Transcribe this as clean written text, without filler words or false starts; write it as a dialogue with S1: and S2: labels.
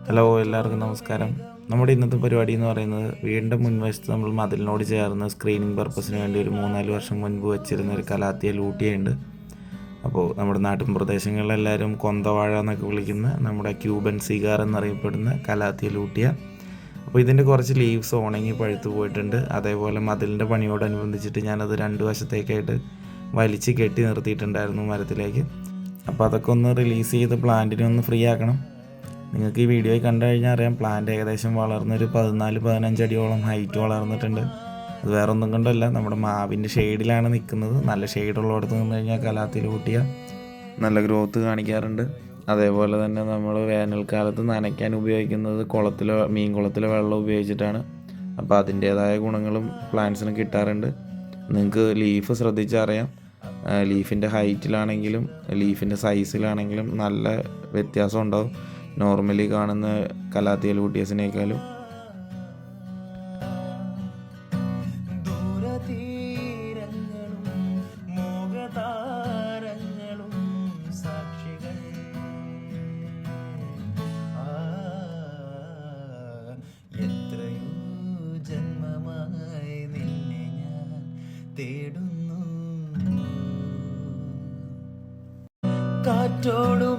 S1: Hello, എല്ലാവർക്കും നമസ്കാരം. നമ്മുടെ ഇന്നത്തെ പരിപാടി എന്ന് പറയുന്നത് വീടിൻ്റെ മുൻവശത്ത് നമ്മൾ മതിലിനോട് ചേർന്ന് സ്ക്രീനിങ് പർപ്പസിന് വേണ്ടി ഒരു 3-4 വർഷം മുൻപ് വെച്ചിരുന്ന ഒരു കലാത്തിയ ലൂട്ടിയുണ്ട്. അപ്പോൾ നമ്മുടെ നാട്ടിൻ പ്രദേശങ്ങളിലെല്ലാവരും കൊന്തവാഴ എന്നൊക്കെ വിളിക്കുന്ന നമ്മുടെ ക്യൂബൻ സിഗാർ എന്നറിയപ്പെടുന്ന കലാത്തിയ ലൂട്ടിയ. അപ്പോൾ ഇതിൻ്റെ കുറച്ച് ലീവ്സ് ഉണങ്ങി പഴുത്തു പോയിട്ടുണ്ട്. അതേപോലെ മതിലിൻ്റെ പണിയോടനുബന്ധിച്ചിട്ട് ഞാനത് 2 വശത്തേക്കായിട്ട് വലിച്ച് കെട്ടി നിർത്തിയിട്ടുണ്ടായിരുന്നു മരത്തിലേക്ക്. അപ്പോൾ അതൊക്കെ ഒന്ന് റിലീസ് ചെയ്ത് പ്ലാന്റിനെ ഒന്ന് ഫ്രീ ആക്കണം. നിങ്ങൾക്ക് ഈ വീഡിയോയിൽ കണ്ടു കഴിഞ്ഞാൽ അറിയാം, പ്ലാന്റ് ഏകദേശം വളർന്നൊരു 14-15 അടിയോളം ഹൈറ്റ് വളർന്നിട്ടുണ്ട്. അത് വേറെ ഒന്നും കൊണ്ടല്ല, നമ്മുടെ മാവിൻ്റെ ഷെയ്ഡിലാണ് നിൽക്കുന്നത്. നല്ല ഷെയ്ഡുള്ളിടത്ത് നിന്ന് കഴിഞ്ഞാൽ കലാത്തിൽ കൂട്ടിയ നല്ല ഗ്രോത്ത് കാണിക്കാറുണ്ട്. അതേപോലെ തന്നെ നമ്മൾ വേനൽക്കാലത്ത് നനയ്ക്കാൻ ഉപയോഗിക്കുന്നത് മീൻ കുളത്തിലെ വെള്ളം ഉപയോഗിച്ചിട്ടാണ്. അപ്പോൾ അതിൻ്റേതായ ഗുണങ്ങളും പ്ലാന്റ്സിന് കിട്ടാറുണ്ട്. നിങ്ങൾക്ക് ലീഫ് ശ്രദ്ധിച്ചറിയാം, ലീഫിൻ്റെ ഹൈറ്റിലാണെങ്കിലും ലീഫിൻ്റെ സൈസിലാണെങ്കിലും നല്ല വ്യത്യാസം ഉണ്ടാവും നോർമലി കാണുന്ന കലാത്തിയ ലൂട്ടിയസിനേക്കാളും.
S2: കാറ്റോടു